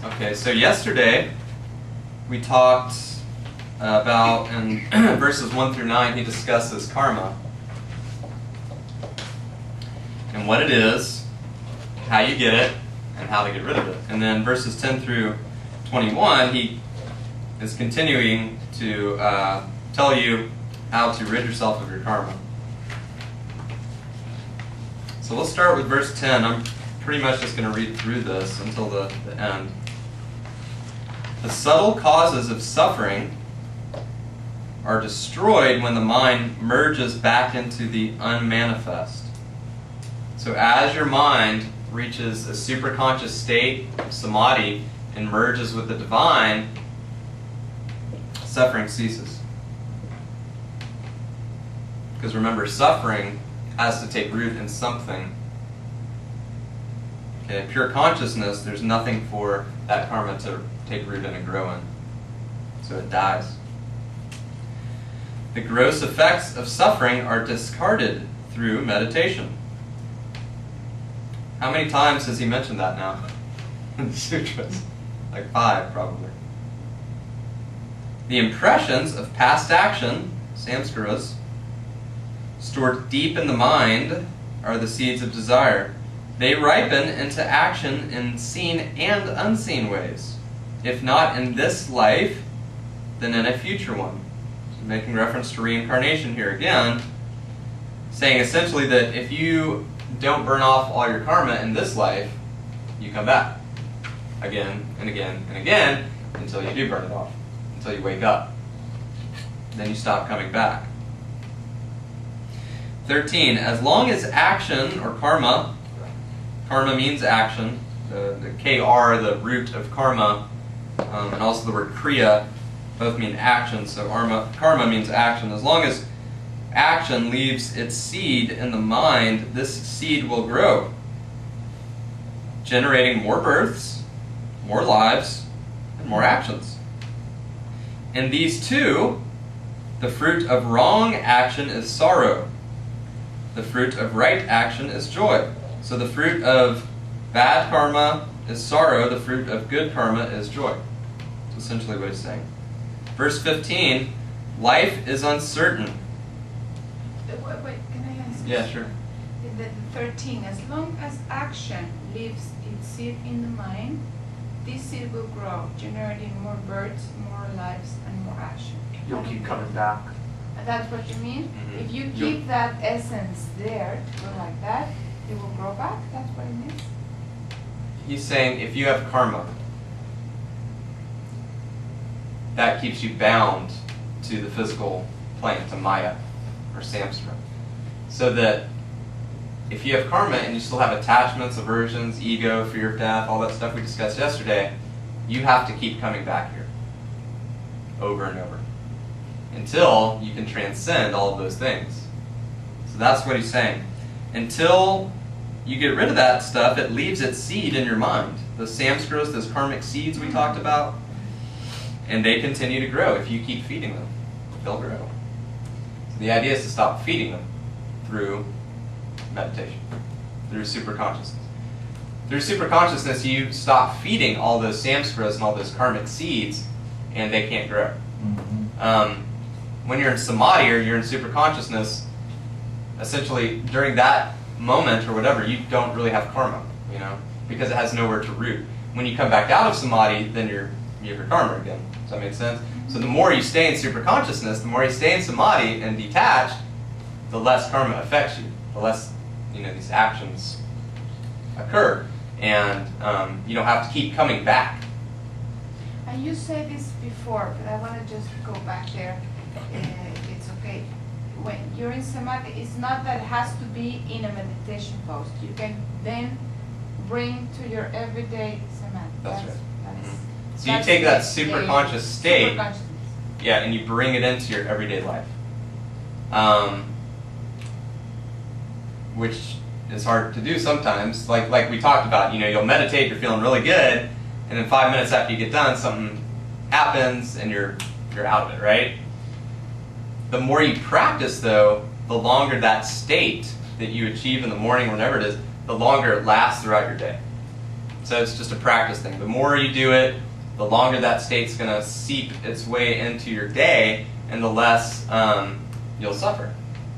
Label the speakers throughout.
Speaker 1: Okay, so yesterday we talked about, in verses 1 through 9, he discusses karma and what it is, how you get it, and how to get rid of it. And then verses 10 through 21, he is continuing to tell you how to rid yourself of your karma. So let's start with verse 10. I'm pretty much just going to read through this until the end. The subtle causes of suffering are destroyed when the mind merges back into the unmanifest. So as your mind reaches a superconscious state of samadhi and merges with the divine, suffering ceases. Because remember, suffering has to take root in something. Okay, pure consciousness, there's nothing for that karma to take root in and grow in. So it dies. The gross effects of suffering are discarded through meditation. How many times has he mentioned that now in the Sutras? Like 5, probably. The impressions of past action, samskaras, stored deep in the mind, are the seeds of desire. They ripen into action in seen and unseen ways. If not in this life, then in a future one. So making reference to reincarnation here again, saying essentially that if you don't burn off all your karma in this life, you come back again and again and again until you do burn it off, until you wake up. Then you stop coming back. 13. As long as action or karma means action, the kr, the root of karma, and also the word kriya, both mean action, so karma means action. As long as action leaves its seed in the mind, this seed will grow, generating more births, more lives, and more actions. In these two, the fruit of wrong action is sorrow. The fruit of right action is joy. So the fruit of bad karma is sorrow, the fruit of good karma is joy. That's essentially what he's saying. Verse 15, life is uncertain.
Speaker 2: Wait, can I ask?
Speaker 1: Yeah, sure.
Speaker 2: The 13, as long as action leaves its seed in the mind, this seed will grow, generating more births, more lives, and more action.
Speaker 3: You'll keep coming back.
Speaker 2: And that's what you mean?
Speaker 1: Mm-hmm.
Speaker 2: If you keep that essence there, to go like that, it will grow back? That's what it means?
Speaker 1: He's saying if you have karma, that keeps you bound to the physical plane, to Maya or samsara. So that if you have karma and you still have attachments, aversions, ego, fear of death, all that stuff we discussed yesterday, you have to keep coming back here over and over until you can transcend all of those things. So that's what he's saying. Until you get rid of that stuff, it leaves its seed in your mind. Those samskaras, those karmic seeds we talked about, and they continue to grow. If you keep feeding them, they'll grow. So the idea is to stop feeding them through meditation, through superconsciousness. Through superconsciousness, you stop feeding all those samskaras and all those karmic seeds, and they can't grow. Mm-hmm. When you're in samadhi or you're in superconsciousness, essentially during that moment or whatever, you don't really have karma, because it has nowhere to root. When you come back out of samadhi, then you have your karma again. Does that make sense? So the more you stay in superconsciousness, the more you stay in samadhi and detached, the less karma affects you, the less these actions occur, and you don't have to keep coming back.
Speaker 2: And you said this before, but I want to just go back there. If it's okay. When you're in samadhi, it's not that it has to be in a meditation post. You can then bring to your everyday samadhi.
Speaker 1: That's right. So you take that super conscious state, and you bring it into your everyday life, which is hard to do sometimes. Like we talked about, you'll meditate, you're feeling really good, and then 5 minutes after you get done, something happens, and you're out of it, right? The more you practice, though, the longer that state that you achieve in the morning, whenever it is, the longer it lasts throughout your day. So it's just a practice thing. The more you do it, the longer that state's going to seep its way into your day, and the less you'll suffer.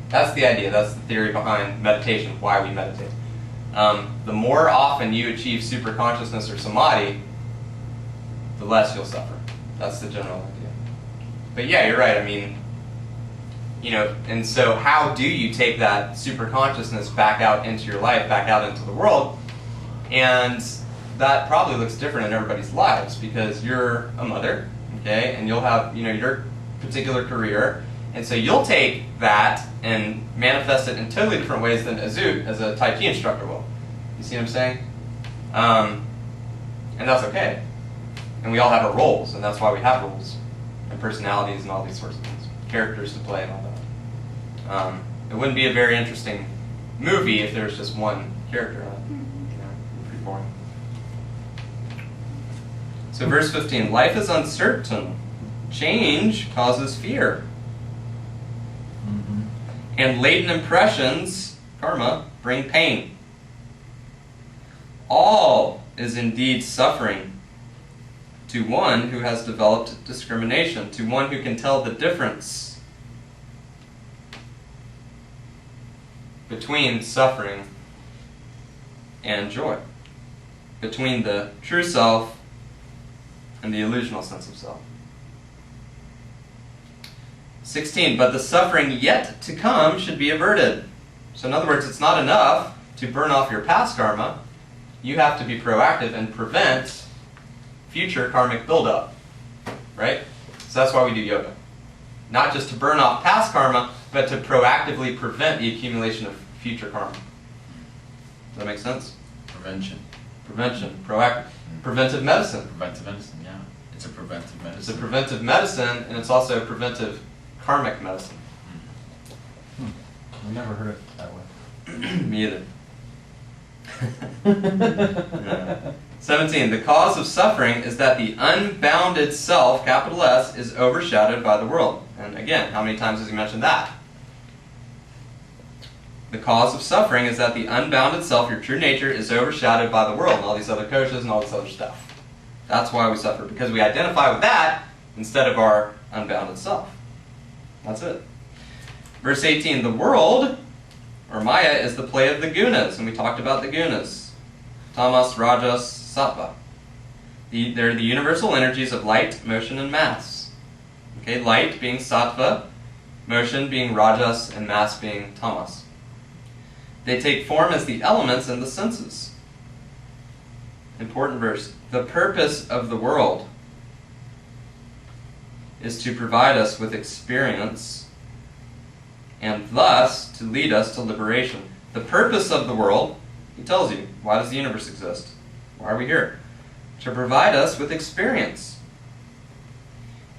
Speaker 1: That's the idea. That's the theory behind meditation, why we meditate. The more often you achieve superconsciousness or samadhi, the less you'll suffer. That's the general idea. But yeah, you're right. I mean, and so how do you take that superconsciousness back out into your life, back out into the world? And that probably looks different in everybody's lives, because you're a mother, okay, and you'll have, your particular career, and so you'll take that and manifest it in totally different ways than Azut, as a Tai Chi instructor, will. You see what I'm saying? And that's okay. And we all have our roles, and that's why we have roles, and personalities, and all these sorts of things, characters to play, and all that. It wouldn't be a very interesting movie if there was just one character on it. Pretty boring. So verse 15, life is uncertain. Change causes fear. And latent impressions, karma, bring pain. All is indeed suffering to one who has developed discrimination, to one who can tell the difference between suffering and joy, between the true self and the illusional sense of self. 16, but the suffering yet to come should be averted. So in other words, it's not enough to burn off your past karma. You have to be proactive and prevent future karmic buildup. Right? So that's why we do yoga. Not just to burn off past karma, but to proactively prevent the accumulation of future karma. Does that make sense?
Speaker 3: Prevention.
Speaker 1: Prevention. Proactive. Preventive medicine.
Speaker 3: Preventive medicine, yeah. It's a preventive medicine.
Speaker 1: It's a preventive medicine, and it's also a preventive karmic medicine.
Speaker 4: I never heard it that way.
Speaker 1: Me either. Yeah. 17. The cause of suffering is that the unbounded self, capital S, is overshadowed by the world. And again, how many times has he mentioned that? The cause of suffering is that the unbounded self, your true nature, is overshadowed by the world and all these other koshas and all this other stuff. That's why we suffer, because we identify with that instead of our unbounded self. That's it. Verse 18, the world, or Maya, is the play of the gunas, and we talked about the gunas. Tamas, Rajas, Sattva. They're the universal energies of light, motion, and mass. Okay, light being Sattva, motion being Rajas, and mass being Tamas. They take form as the elements and the senses. Important verse. The purpose of the world is to provide us with experience and thus to lead us to liberation. The purpose of the world, he tells you, why does the universe exist? Why are we here? To provide us with experience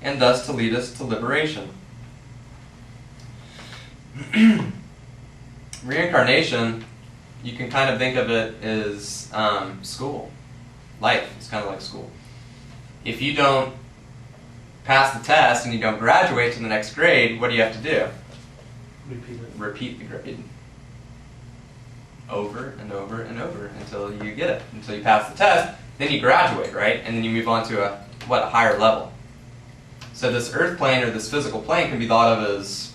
Speaker 1: and thus to lead us to liberation. Reincarnation, you can kind of think of it as school. Life is kind of like school. If you don't pass the test and you don't graduate to the next grade, what do you have to do?
Speaker 4: Repeat it.
Speaker 1: Repeat the grade. Over and over and over until you get it, until you pass the test. Then you graduate, right? And then you move on to a higher level. So this earth plane or this physical plane can be thought of as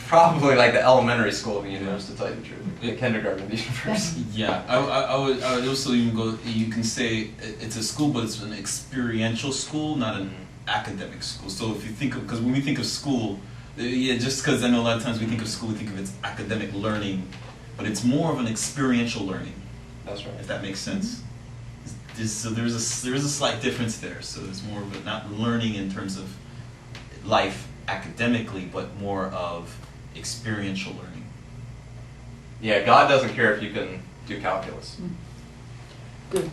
Speaker 1: probably like the elementary school of the universe, to tell you the truth. The kindergarten of the universe.
Speaker 3: Yeah, I would also even go, you can say it's a school, but it's an experiential school, not an academic school. So if you think of, because when we think of school, yeah, just because I know a lot of times we think of school, we think of its academic learning, but it's more of an experiential learning.
Speaker 1: That's right.
Speaker 3: If that makes sense. So there is a slight difference there. So there's more of a, not learning in terms of life academically, but more of experiential learning.
Speaker 1: Yeah, God doesn't care if you can do calculus.
Speaker 2: Good.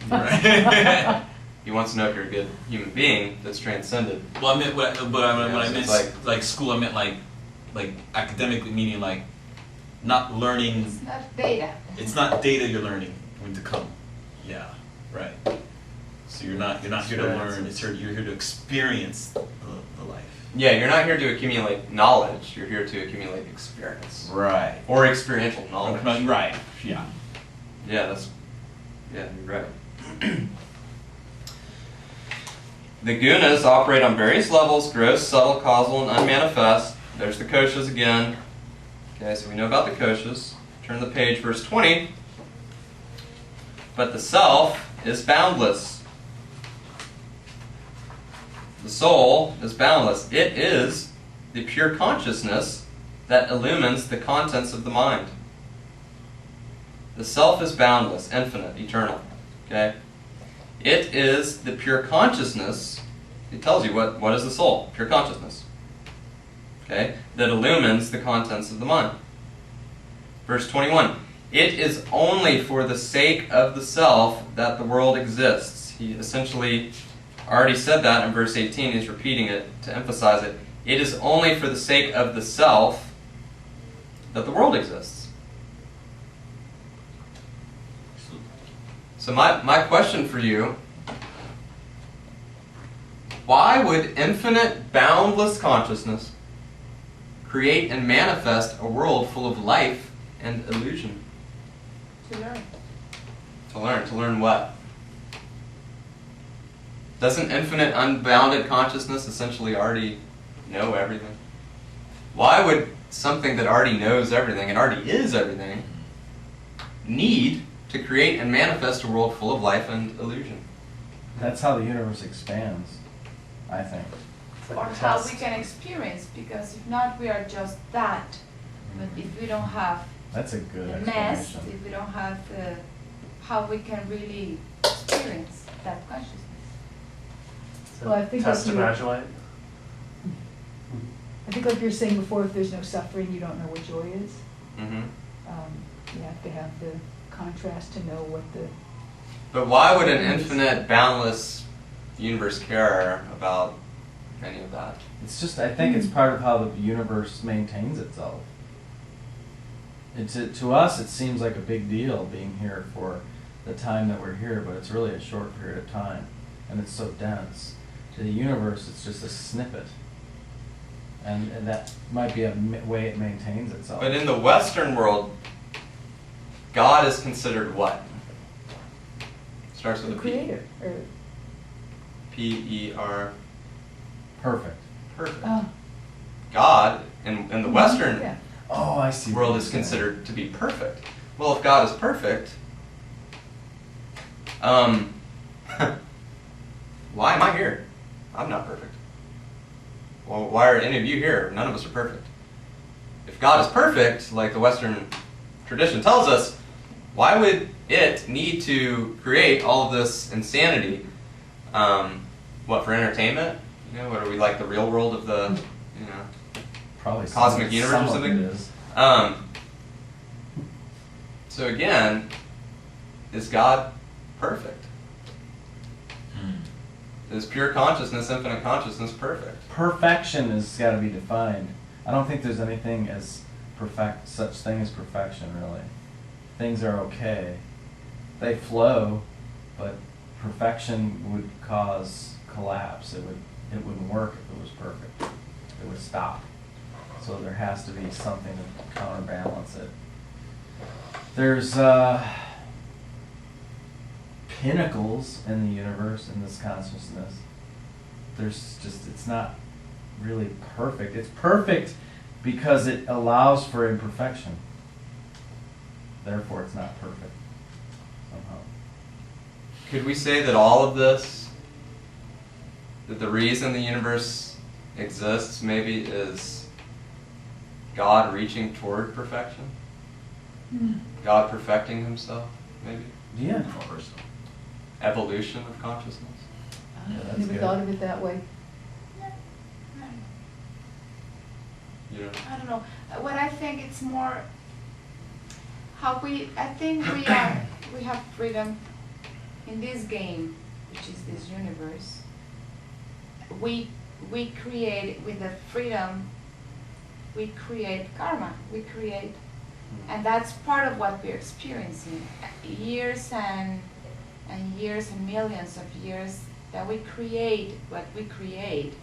Speaker 3: Right.
Speaker 1: He wants to know if you're a good human being that's transcended.
Speaker 3: Well, I meant when I
Speaker 1: so
Speaker 3: meant
Speaker 1: it's
Speaker 3: like school, I meant like academically, meaning like not learning.
Speaker 2: It's not data.
Speaker 3: It's not data you're learning when to come. Yeah, right. So you're not here to learn. You're here to experience the life.
Speaker 1: Yeah, you're not here to accumulate knowledge. You're here to accumulate experience.
Speaker 3: Right.
Speaker 1: Or experiential knowledge.
Speaker 3: Right. Yeah.
Speaker 1: Yeah, you're right. The gunas operate on various levels: gross, subtle, causal, and unmanifest. There's the koshas again. Okay, so we know about the koshas. Turn the page, verse 20. But the self is boundless. The soul is boundless. It is the pure consciousness that illumines the contents of the mind. The self is boundless, infinite, eternal. Okay? It is the pure consciousness. It tells you what is the soul? Pure consciousness. Okay? That illumines the contents of the mind. Verse 21. It is only for the sake of the self that the world exists. He essentially already said that in verse 18. He's repeating it to emphasize it. It is only for the sake of the self that the world exists. So my question for you, why would infinite, boundless consciousness create and manifest a world full of life and illusion?
Speaker 2: To learn.
Speaker 1: To learn. To learn what? Doesn't infinite, unbounded consciousness essentially already know everything? Why would something that already knows everything, and already is everything, need to create and manifest a world full of life and illusion?
Speaker 4: That's how the universe expands, I think. It's like
Speaker 2: Or
Speaker 4: a
Speaker 2: how
Speaker 4: test.
Speaker 2: we can experience, because if not, we are just that. But if we don't have
Speaker 4: That's a good
Speaker 2: the mess,
Speaker 4: explanation.
Speaker 2: if we don't have how we can really experience that consciousness.
Speaker 5: So
Speaker 6: Well, I think
Speaker 5: test
Speaker 6: if
Speaker 5: to
Speaker 6: you-
Speaker 5: graduate.
Speaker 6: I think like you were saying before, if there's no suffering, you don't know what joy is.
Speaker 1: Mm-hmm.
Speaker 6: You have to have the contrast to know what the,
Speaker 1: But why would an infinite, boundless universe care about any of that?
Speaker 4: It's just, I think it's part of how the universe maintains itself. To us, it seems like a big deal being here for the time that we're here, but it's really a short period of time, and it's so dense. To the universe, it's just a snippet, and that might be a way it maintains itself.
Speaker 1: But in the Western world, God is considered what? Starts with
Speaker 6: the
Speaker 1: a P.
Speaker 6: creator, or,
Speaker 1: P-E-R.
Speaker 4: Perfect.
Speaker 1: Perfect.
Speaker 6: oh.
Speaker 1: God, in the Western
Speaker 6: Yeah.
Speaker 4: Oh, I see. what
Speaker 1: world
Speaker 4: you're
Speaker 1: is
Speaker 4: saying.
Speaker 1: considered to be perfect. Well, if God is perfect, why am I here? I'm not perfect. Well, why are any of you here? None of us are perfect. If God is perfect, like the Western tradition tells us, why would it need to create all of this insanity? What, for entertainment? You know, what are we, like the real world of the, you know,
Speaker 4: Probably
Speaker 1: cosmic universe or
Speaker 4: some of
Speaker 1: something?
Speaker 4: it is.
Speaker 1: So again, is God perfect? Is pure consciousness, infinite consciousness perfect?
Speaker 4: Perfection has got to be defined. I don't think there's anything as such thing as perfection, really. Things are okay. They flow, but perfection would cause collapse. It wouldn't work if it was perfect. It would stop. So there has to be something to counterbalance it. There's pinnacles in the universe, in this consciousness. It's not really perfect. It's perfect because it allows for imperfection. Therefore, it's not perfect somehow.
Speaker 1: Could we say that all of this, that the reason the universe exists maybe is God reaching toward perfection? God perfecting himself, maybe?
Speaker 4: Yeah.
Speaker 1: Evolution of consciousness?
Speaker 4: Yeah, that's
Speaker 6: Never
Speaker 4: good.
Speaker 6: thought of it that way.
Speaker 1: You know?
Speaker 2: I don't know. What I think it's more I think we have freedom in this game, which is this universe. We create with the freedom. We create karma. We create, and that's part of what we're experiencing. Years and years and millions of years that we create what we create.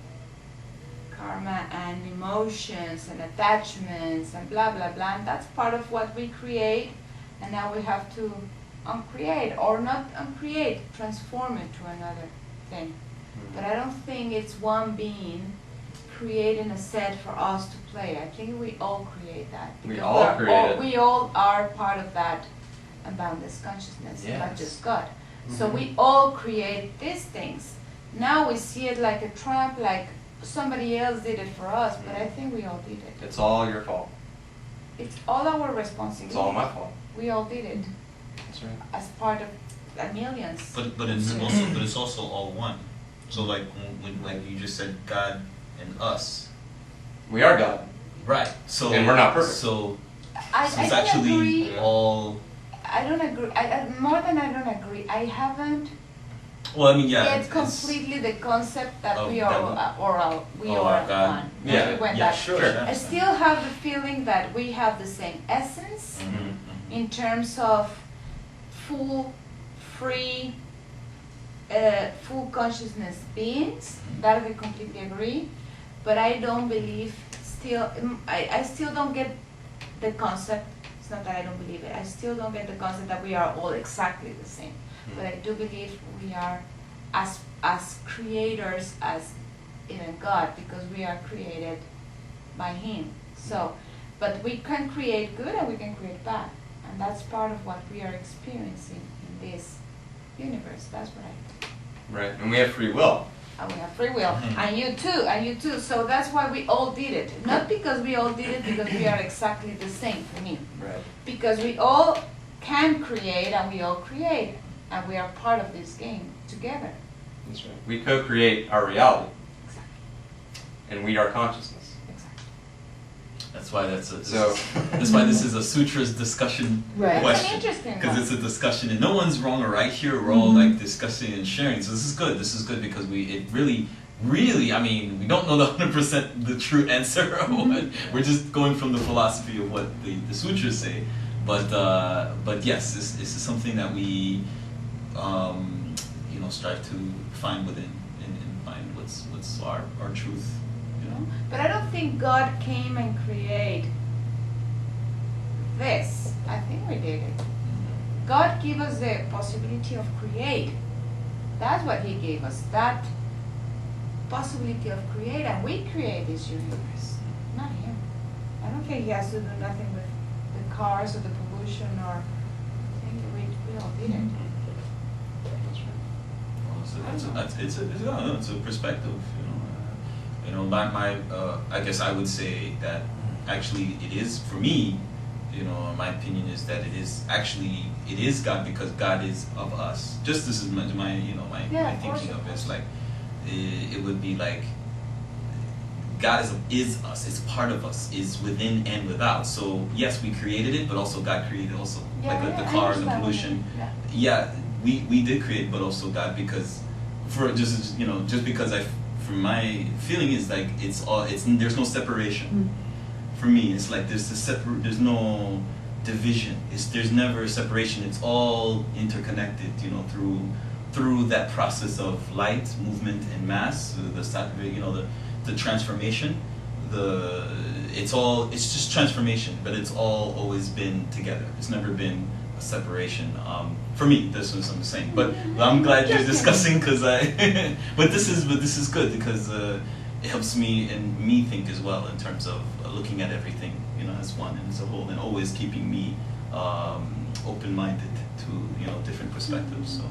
Speaker 2: Karma and emotions and attachments and blah blah blah, and that's part of what we create, and now we have to uncreate, or not uncreate, transform it to another thing. But I don't think it's one being creating a set for us to play. I think we all create that.
Speaker 1: We
Speaker 2: because
Speaker 1: all create it.
Speaker 2: We all are part of that boundless consciousness, not
Speaker 1: Yes.
Speaker 2: just God. So we all create these things. Now we see it like a trap, like somebody else did it for us, but I think we all did it.
Speaker 1: It's all your fault.
Speaker 2: It's all our responsibility.
Speaker 1: It's all my fault.
Speaker 2: We all did it
Speaker 1: That's right.
Speaker 2: as part of millions.
Speaker 3: But it's also all one. So like when like you just said God and us.
Speaker 1: We are God.
Speaker 3: Right. So
Speaker 1: And we're not perfect.
Speaker 3: So
Speaker 2: I
Speaker 3: it's
Speaker 2: don't
Speaker 3: actually
Speaker 2: agree.
Speaker 3: all.
Speaker 2: I don't agree. More than I don't agree. I haven't
Speaker 3: Well, I mean, yeah.
Speaker 2: get
Speaker 3: it's-
Speaker 2: completely the concept that
Speaker 3: Of
Speaker 2: we are
Speaker 3: that
Speaker 2: we
Speaker 3: Oh,
Speaker 2: are
Speaker 3: God.
Speaker 2: one.
Speaker 1: Yeah.
Speaker 2: We went
Speaker 3: Yeah,
Speaker 2: that.
Speaker 3: sure.
Speaker 1: Sure.
Speaker 2: I still have the feeling that we have the same essence
Speaker 3: Mhm,
Speaker 2: in terms of full, free, full consciousness beings. That we completely agree. But I don't believe I still don't get the concept. It's not that I don't believe it. I still don't get the concept that we are all exactly the same. But I do believe we are as creators as even God, because we are created by Him. So, but we can create good and we can create bad, and that's part of what we are experiencing in this universe. That's what I think.
Speaker 1: Right. And we have free will.
Speaker 2: And we have free will, and you too. So that's why we all did it. Not because we all did it because we are exactly the same for me.
Speaker 1: Right.
Speaker 2: Because we all can create and we all create, and we are part of this game together.
Speaker 1: That's right. We co-create our reality,
Speaker 2: Exactly.
Speaker 1: and we are consciousness.
Speaker 2: Exactly.
Speaker 3: That's why
Speaker 1: So-
Speaker 3: that's why this is a sutras discussion
Speaker 6: Right.
Speaker 2: It's an
Speaker 3: question.
Speaker 2: interesting
Speaker 3: Because
Speaker 2: one.
Speaker 3: it's a discussion, and no one's wrong or right here. We're all like discussing and sharing. So this is good. This is good because it really, I mean, we don't know the 100% the true answer. Of what, we're just going from the philosophy of what the sutras say. But yes, this is something that we, strive to find within and find what's our truth. You know.
Speaker 2: But I don't think God came and created this. I think we did it. God gave us the possibility of create. That's what He gave us, that possibility of create, and we create this universe, not Him. I don't think He has to do nothing with the cars or the pollution or. I think we all did it.
Speaker 3: It's a perspective, my I guess I would say that actually it is for me, my opinion is that it is God, because God is of us. Just this is my
Speaker 2: Yeah, of course,
Speaker 3: thinking
Speaker 2: of
Speaker 3: of it. It's
Speaker 2: course.
Speaker 3: like it would be like God is us. It's part of us. Is within and without. So yes, we created it, but also God created also, like the
Speaker 2: I
Speaker 3: car and the
Speaker 2: understand what you
Speaker 3: pollution.
Speaker 2: mean. Yeah.
Speaker 3: Yeah, we did create, but also God, because just because from my feeling is like there's no separation. For me, it's like there's no division. There's never a separation. It's all interconnected, through that process of light, movement, and mass, the transformation. It's just transformation, but it's all always been together. It's never been a separation. For me, this is what I'm saying. But I'm glad you're discussing, because but this is good, because it helps me and me think as well in terms of looking at everything, as one and as a whole, and always keeping me open-minded to different perspectives. So,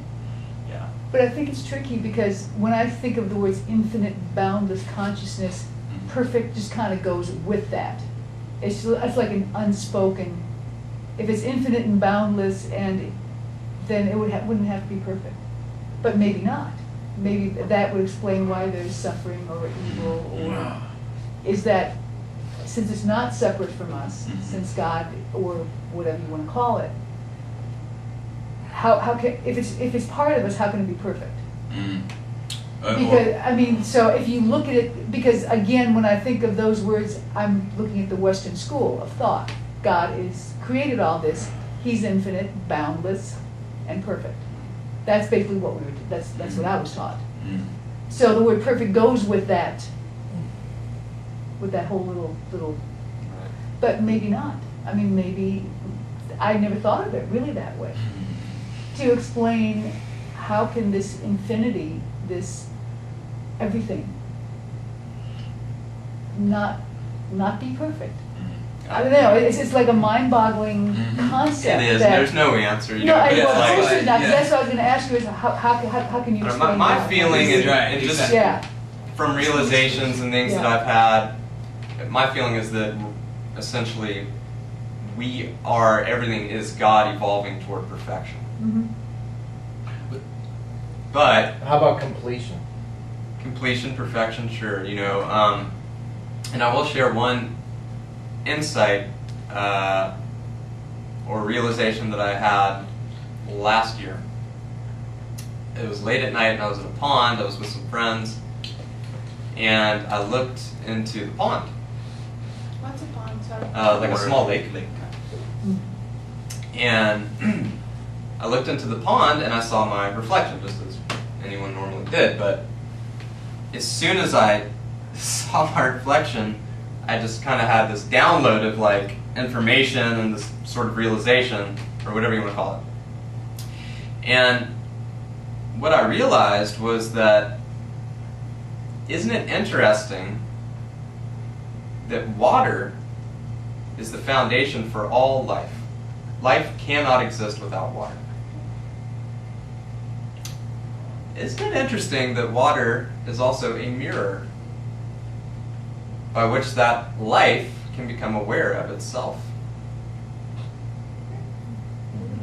Speaker 3: yeah.
Speaker 6: But I think it's tricky because when I think of the words infinite, boundless consciousness, perfect just kind of goes with that. It's like an unspoken. If it's infinite and boundless, then it wouldn't have to be perfect. But maybe not. Maybe that would explain why there's suffering or evil, or is that since it's not separate from us, since God or whatever you want to call it, how can if it's part of us, how can it be perfect? Because so if you look at it, because again, when I think of those words, I'm looking at the Western school of thought. God is created all this. He's infinite, boundless, and perfect. That's basically what that's what I was taught. So the word perfect goes with that whole little. But maybe not. I mean, maybe I never thought of it really that way. to explain how can this infinity, this everything, not be perfect. I don't know. It's like a mind-boggling concept.
Speaker 1: It is.
Speaker 6: That,
Speaker 1: There's no answer.
Speaker 6: no, I,
Speaker 3: Yeah,
Speaker 6: well,
Speaker 3: like-
Speaker 6: of course there's not.
Speaker 3: yeah.
Speaker 6: That's what I was going to ask you. Is how can you explain
Speaker 1: My
Speaker 6: that?
Speaker 1: feeling is,
Speaker 3: Right,
Speaker 1: and just
Speaker 3: exactly.
Speaker 6: Yeah.
Speaker 1: from realizations and things that
Speaker 6: Yeah.
Speaker 1: I've had, my feeling is that essentially everything is God evolving toward perfection.
Speaker 6: Mm-hmm.
Speaker 1: But
Speaker 5: How about completion?
Speaker 1: completion, perfection, sure, and I will share one insight or realization that I had last year. It was late at night and I was at a pond, I was with some friends, and I looked into the pond,
Speaker 2: What's a pond, sorry?
Speaker 1: like a small lake. And I looked into the pond and I saw my reflection, just as anyone normally did, but as soon as I saw my reflection, I just kind of had this download of like information and this sort of realization, or whatever you want to call it. And what I realized was that, isn't it interesting that water is the foundation for all life? Life cannot exist without water. Isn't it interesting that water is also a mirror by which that life can become aware of itself?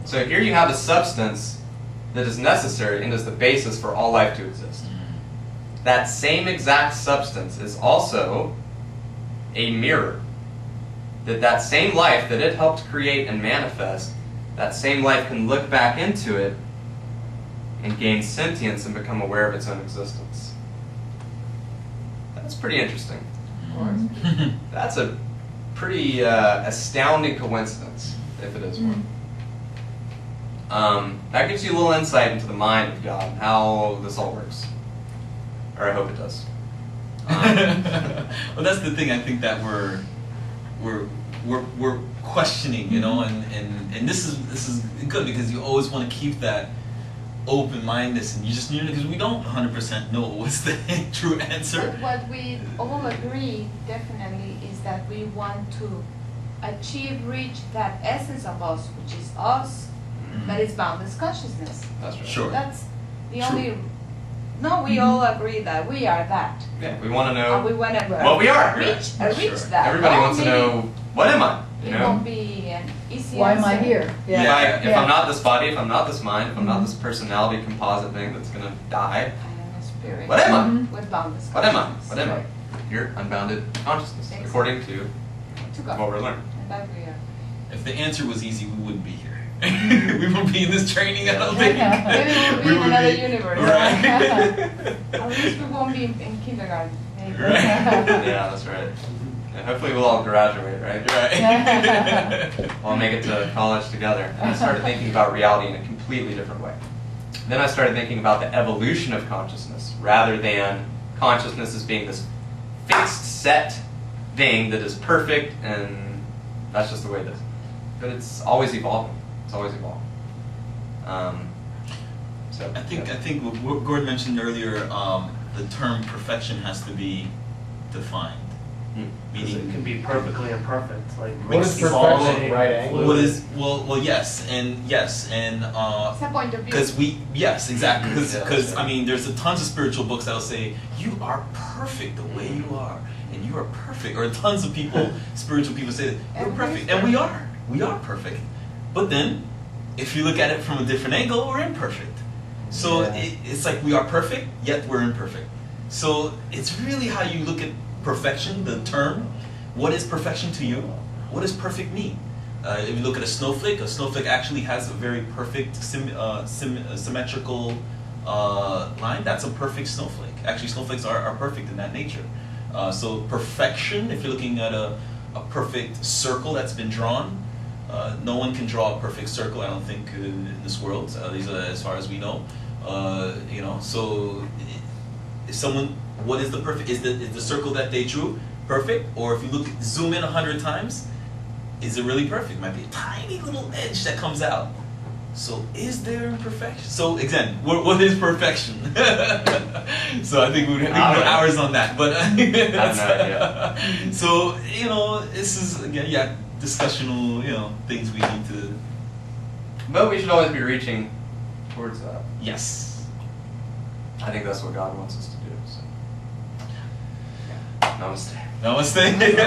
Speaker 1: So here you have a substance that is necessary and is the basis for all life to exist. That same exact substance is also a mirror. That same life that it helped create and manifest, that same life can look back into it and gain sentience and become aware of its own existence. That's pretty interesting. That's a pretty astounding coincidence, if it is one. That gives you a little insight into the mind of God, how this all works. Or I hope it does.
Speaker 3: Well, that's the thing. I think that we're questioning, and this is good because you always want to keep that open-mindedness, and you just because we don't 100% know what's the true answer.
Speaker 2: But what we all agree definitely is that we want to reach that essence of us, which is us, but it's boundless consciousness.
Speaker 1: That's right.
Speaker 3: Sure.
Speaker 2: That's the
Speaker 3: True.
Speaker 2: only. No, we all agree that we are that.
Speaker 1: Yeah, we want to
Speaker 2: And we
Speaker 1: know
Speaker 2: want to
Speaker 1: what we are.
Speaker 2: reach
Speaker 3: Sure.
Speaker 2: that.
Speaker 1: Everybody
Speaker 2: No,
Speaker 1: wants to
Speaker 2: maybe
Speaker 1: know, what am I?
Speaker 2: It won't be an easy
Speaker 6: Why am I
Speaker 2: answer.
Speaker 6: here?
Speaker 3: Yeah.
Speaker 1: If I'm not this body, if I'm not this mind, if I'm not this personality composite thing that's going to die,
Speaker 2: I am a spirit.
Speaker 1: what am I?
Speaker 6: Mhm.
Speaker 2: With boundless
Speaker 1: What am I?
Speaker 2: consciousness.
Speaker 1: What am I? Your unbounded consciousness,
Speaker 2: Exactly.
Speaker 1: according to
Speaker 2: To
Speaker 1: what
Speaker 2: go.
Speaker 1: we're learning.
Speaker 2: And that we are.
Speaker 3: If the answer was easy, we wouldn't be here. We wouldn't be in this training. I don't think.
Speaker 2: Maybe we'll be
Speaker 3: We
Speaker 2: in
Speaker 3: would
Speaker 2: another
Speaker 3: be-
Speaker 2: universe.
Speaker 3: Right.
Speaker 2: At least we won't be in kindergarten. Maybe.
Speaker 3: Right.
Speaker 1: Yeah, that's right. Yeah, hopefully we'll all graduate, right?
Speaker 3: Right.
Speaker 1: We'll all make it to college together. And I started thinking about reality in a completely different way. Then I started thinking about the evolution of consciousness, rather than consciousness as being this fixed, set thing that is perfect, and that's just the way it is. But it's always evolving. It's always evolving. So
Speaker 3: I think what Gordon mentioned earlier, the term perfection has to be defined.
Speaker 5: Because it
Speaker 3: Meaning,
Speaker 5: can be perfectly imperfect. Like
Speaker 3: What is
Speaker 5: evolving,
Speaker 3: perfection?
Speaker 5: right angle?
Speaker 3: what is well yes and
Speaker 2: It's a point of view.
Speaker 3: because yes exactly
Speaker 1: Yeah, that's
Speaker 3: because
Speaker 1: right.
Speaker 3: I mean there's a tons of spiritual books that'll say you are perfect the way you are and you are perfect, or tons of people spiritual people say that we're
Speaker 2: Everybody's
Speaker 3: perfect, and we are perfect, but then if you look at it from a different angle, we're imperfect. So
Speaker 5: Yeah.
Speaker 3: it's like we are perfect yet we're imperfect. So it's really how you look at perfection, the term. What is perfection to you? What does perfect mean? If you look at a snowflake actually has a very perfect symmetrical line. That's a perfect snowflake. Actually, snowflakes are perfect in that nature. So perfection, if you're looking at a perfect circle that's been drawn, no one can draw a perfect circle, I don't think, in this world, at least as far as we know. So if someone, what is the perfect? Is the circle that they drew perfect? Or if you zoom in 100 times, is it really perfect? It might be a tiny little edge that comes out. So is there imperfection? So again, what is perfection? So I think we would
Speaker 1: I
Speaker 3: have
Speaker 1: don't know.
Speaker 3: hours on that, but
Speaker 1: have no idea.
Speaker 3: So this is again, discussional, things we need to.
Speaker 1: But we should always be reaching towards that.
Speaker 3: Yes.
Speaker 1: I think that's what God wants us to do. So, yeah. Namaste.
Speaker 3: Namaste.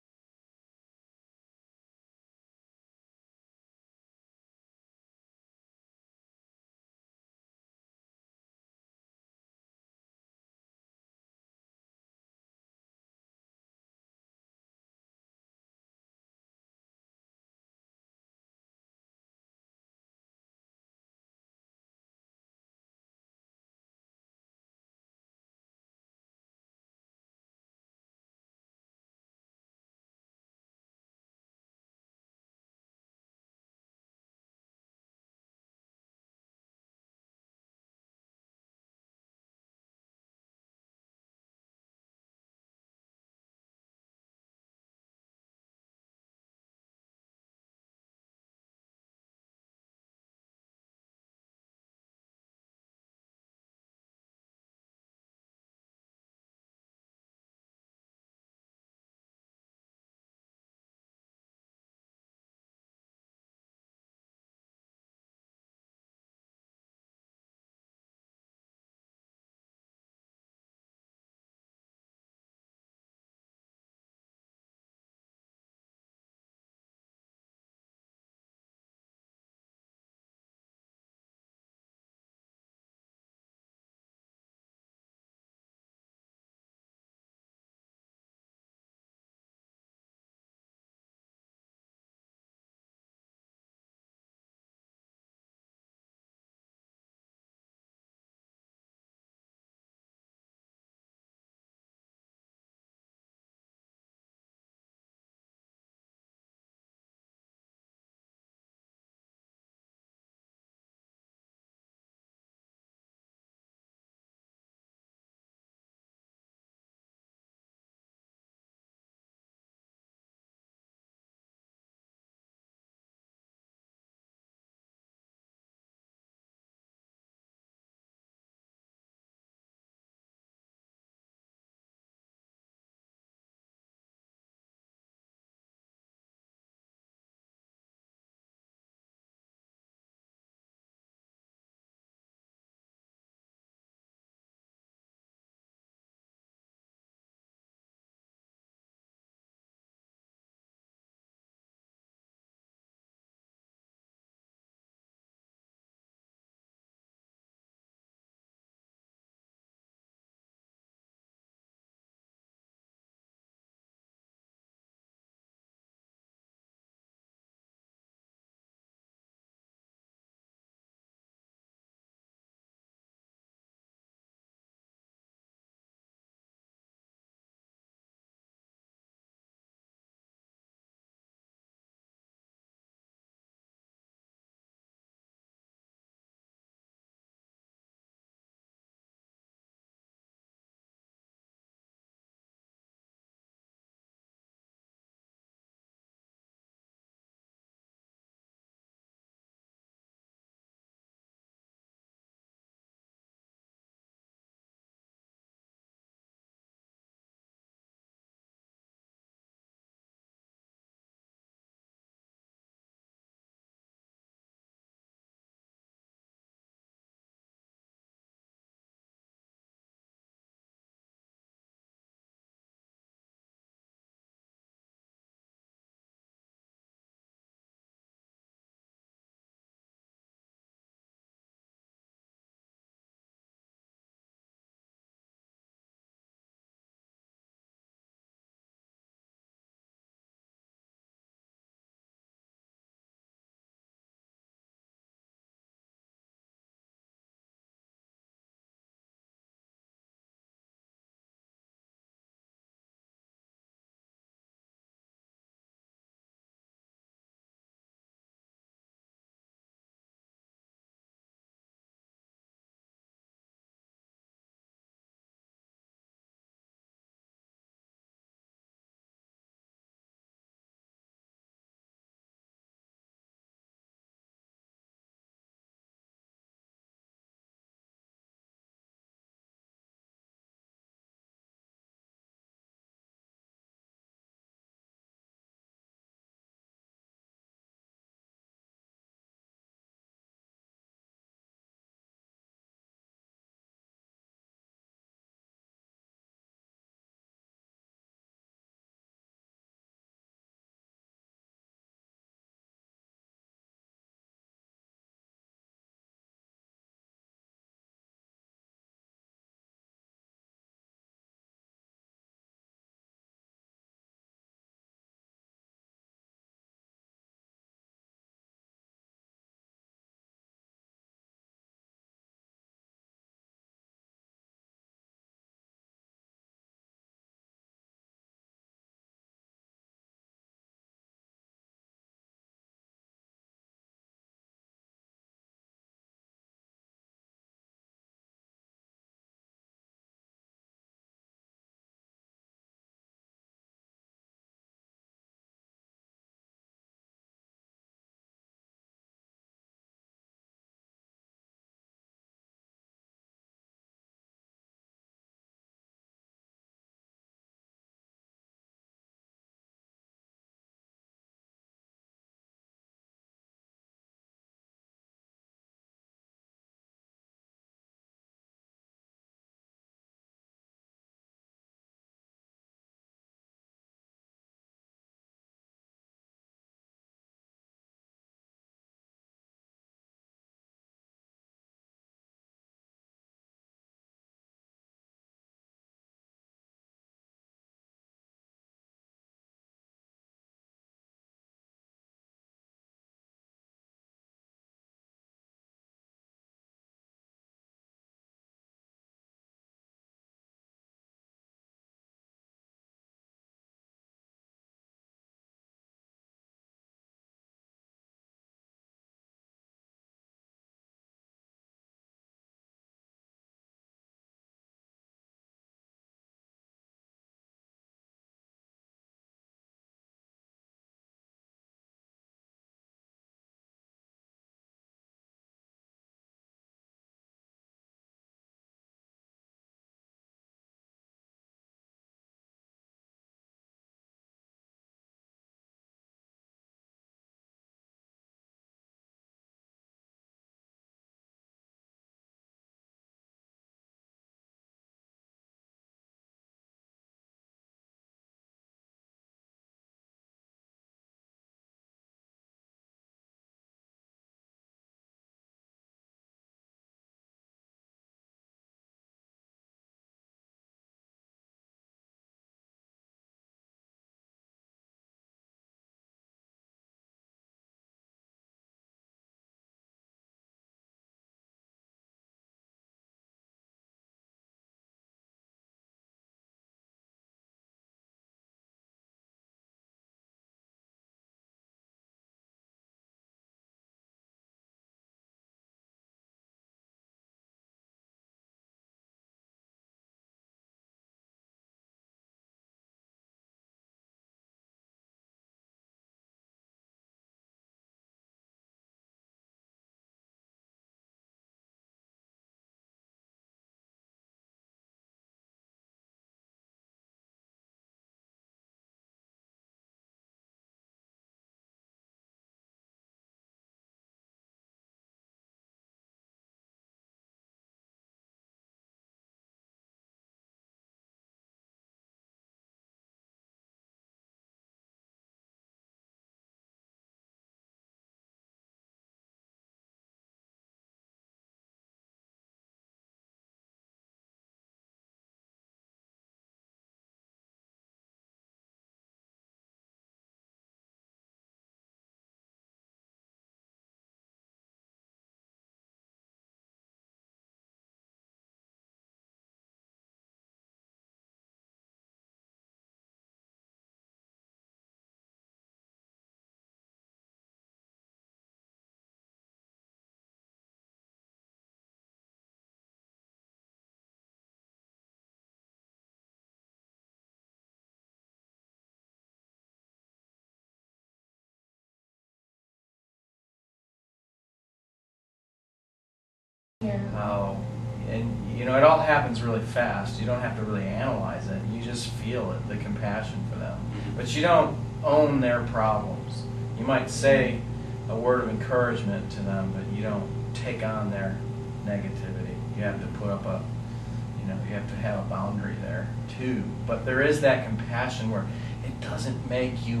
Speaker 4: You know, it all happens really fast. You don't have to really analyze it. You just feel it, the compassion for them. But you don't own their problems. You might say a word of encouragement to them, but you don't take on their negativity. You have to put up you have to have a boundary there too. But there is that compassion where it doesn't make you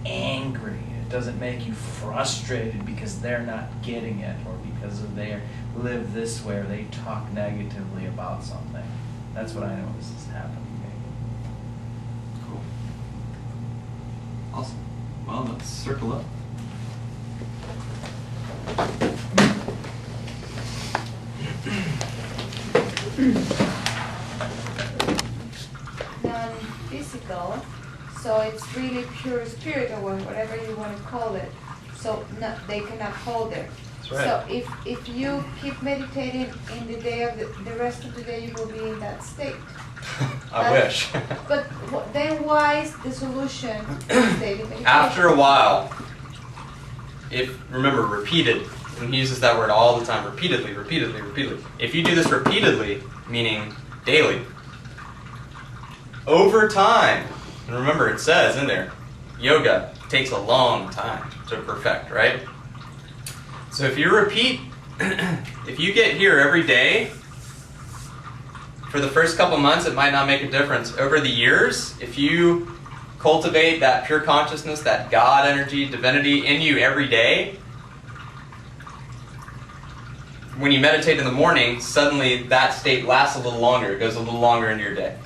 Speaker 4: angry. It doesn't make you frustrated because they're not getting it, or because they live this way, or they talk negatively about something. That's what I notice is happening to me.
Speaker 1: Cool. Awesome. Well, let's circle up.
Speaker 2: Non-physical, so it's really pure spirit, or whatever you want to call it. So they cannot hold it.
Speaker 1: That's right.
Speaker 2: So if you keep meditating in the day of the rest of the day, you will be in that state.
Speaker 1: I wish.
Speaker 2: But then why is the solution daily meditation?
Speaker 1: After a while, remember repeated, and he uses that word all the time, repeatedly. If you do this repeatedly, meaning daily, over time, and remember it says in there, yoga takes a long time to perfect, right? So if you repeat, if you get here every day, for the first couple months it might not make a difference. Over the years, if you cultivate that pure consciousness, that God energy, divinity in you every day, when you meditate in the morning, suddenly that state lasts a little longer. It goes a little longer into your day.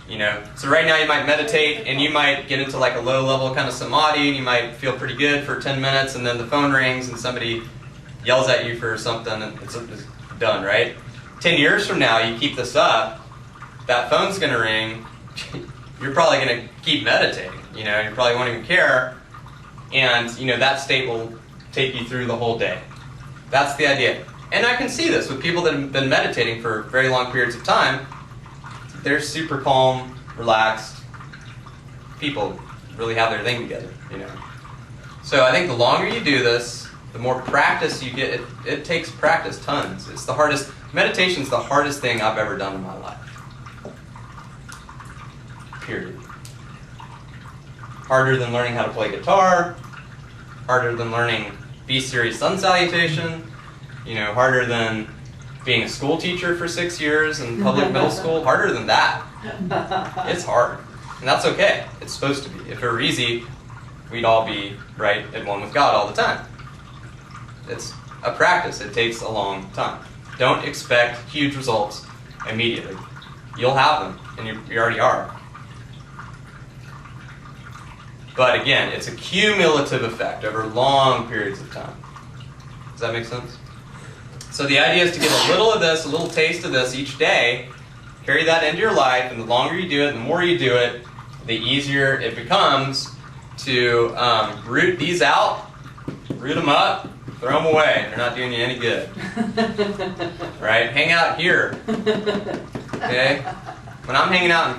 Speaker 1: You know, so right now you might meditate and you might get into like a low level kind of samadhi, and you might feel pretty good for 10 minutes, and then the phone rings and somebody yells at you for something, and it's done, right? 10 years from now, you keep this up, that phone's going to ring, you're probably going to keep meditating, you know, you probably won't even care, and, you know, that state will take you through the whole day. That's the idea. And I can see this with people that have been meditating for very long periods of time. They're super calm, relaxed people, really have their thing together, you know. So I think the longer you do this, the more practice you get. It takes practice, tons. It's the hardest. Meditation's the hardest thing I've ever done in my life. Period. Harder than learning how to play guitar. Harder than learning B series sun salutation. You know, harder than being a school teacher for 6 years in public middle school. Harder than that. It's hard. And that's okay. It's supposed to be. If it were easy, we'd all be right at one with God all the time. It's a practice. It takes a long time. Don't expect huge results immediately. You'll have them, and you already are. But again, it's a cumulative effect over long periods of time. Does that make sense? So the idea is to get a little of this, a little taste of this each day, carry that into your life, and the longer you do it, the more you do it, the easier it becomes to root these out, root them up, throw them away. They're not doing you any good. Right? Hang out here. Okay? When I'm hanging out in